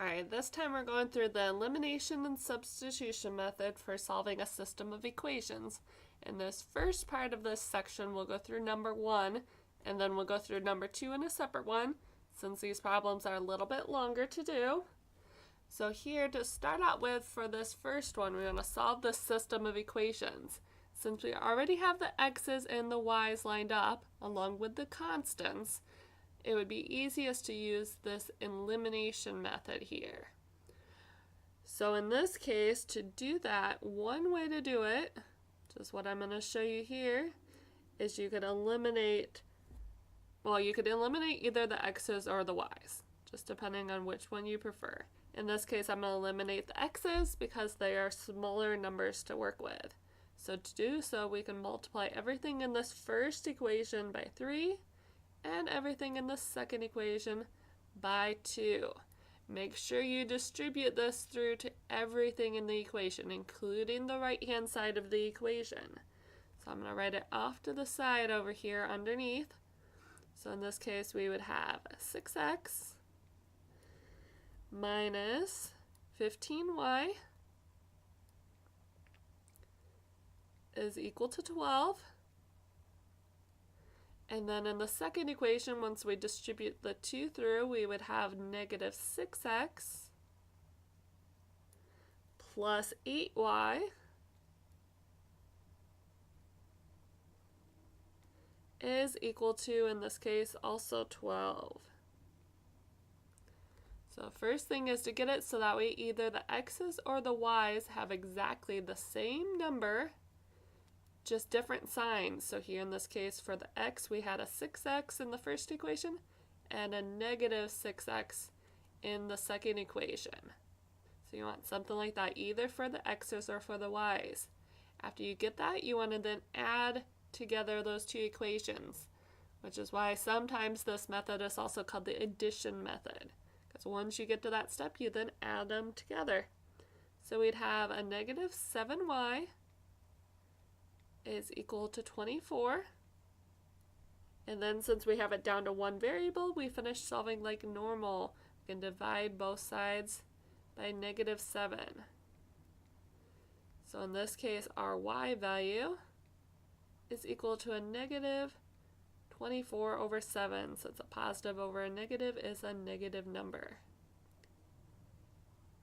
Alright, this time we're going through the elimination and substitution method for solving a system of equations. In this first part of this section, we'll go through number 1, and then we'll go through number 2 in a separate one, since these problems are a little bit longer to do. So here, to start out with, for this first one, we're going to solve this system of equations. Since we already have the x's and the y's lined up, along with the constants, it would be easiest to use this elimination method here. So in this case, to do that, one way to do it, just what I'm going to show you here, is you could eliminate, well, you could eliminate either the x's or the y's, just depending on which one you prefer. In this case, I'm going to eliminate the x's because they are smaller numbers to work with. So to do so, we can multiply everything in this first equation by 3, and everything in the second equation by 2. Make sure you distribute this through to everything in the equation, including the right-hand side of the equation. So I'm going to write it off to the side over here underneath. So in this case, we would have 6x minus 15y is equal to 12. And then in the second equation, once we distribute the 2 through, we would have negative 6x plus 8y is equal to, in this case, also 12. So first thing is to get it so that way either the x's or the y's have exactly the same number, just different signs. So here in this case for the x, we had a 6x in the first equation and a negative 6x in the second equation. So you want something like that either for the x's or for the y's. After you get that, you want to then add together those two equations, which is why sometimes this method is also called the addition method, because once you get to that step, you then add them together. So we'd have a negative 7y is equal to 24. And then since we have it down to one variable, we finish solving like normal. We can divide both sides by negative 7. So in this case, our y value is equal to a negative 24 over 7. So it's a positive over a negative is a negative number.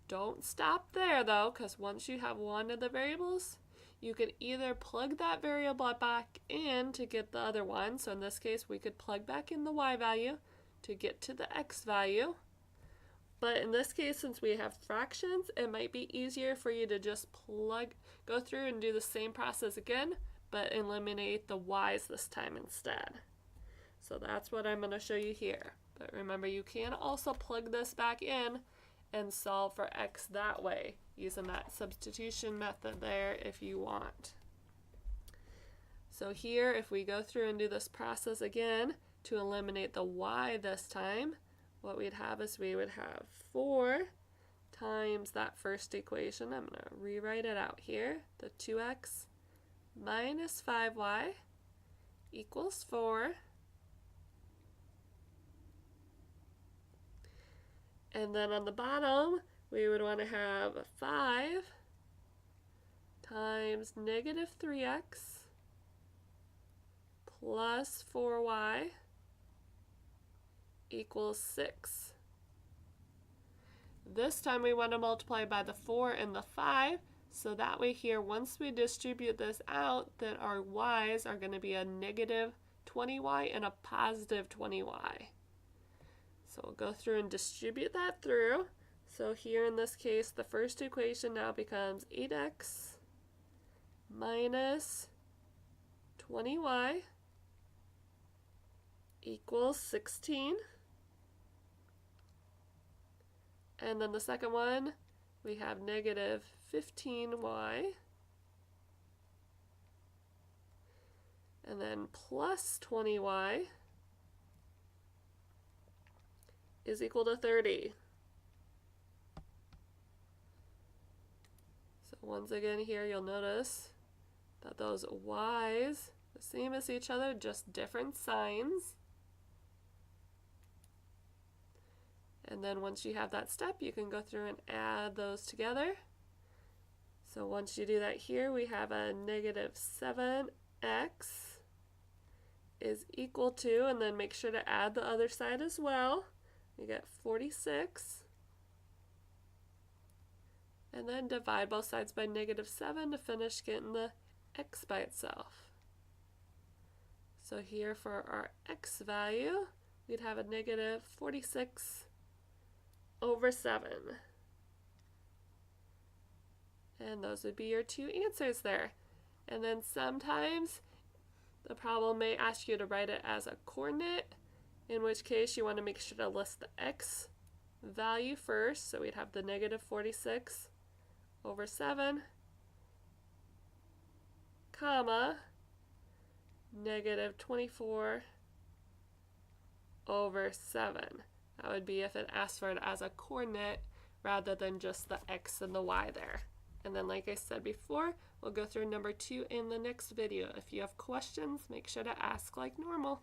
Don't stop there though, because once you have one of the variables, you could either plug that variable back in to get the other one. So in this case, we could plug back in the y value to get to the x value. But in this case, since we have fractions, it might be easier for you to just go through and do the same process again, but eliminate the y's this time instead. So that's what I'm going to show you here. But remember, you can also plug this back in and solve for x that way, using that substitution method there if you want. So here, if we go through and do this process again to eliminate the y this time, what we'd have is we would have 4 times that first equation. I'm going to rewrite it out here. The 2x minus 5y equals 4. And then on the bottom, we would want to have 5 times negative 3x plus 4y equals 6. This time we want to multiply by the 4 and the 5, so that way here, once we distribute this out, then our y's are going to be a negative 20y and a positive 20y. So we'll go through and distribute that through. So here in this case, the first equation now becomes 8x minus 20y equals 16. And then the second one, we have negative 15y. And then plus 20y is equal to 30. So once again here, you'll notice that those y's, the same as each other, just different signs. And then once you have that step, you can go through and add those together. So once you do that here, we have a negative 7x is equal to, and then make sure to add the other side as well. You get 46. And then divide both sides by negative 7 to finish getting the x by itself. So here for our x value, we'd have a negative 46 over 7. And those would be your two answers there. And then sometimes the problem may ask you to write it as a coordinate, in which case you want to make sure to list the x value first. So we'd have the negative 46 over 7, comma, negative 24 over 7. That would be if it asked for it as a coordinate rather than just the x and the y there. And then like I said before, we'll go through number 2 in the next video. If you have questions, make sure to ask like normal.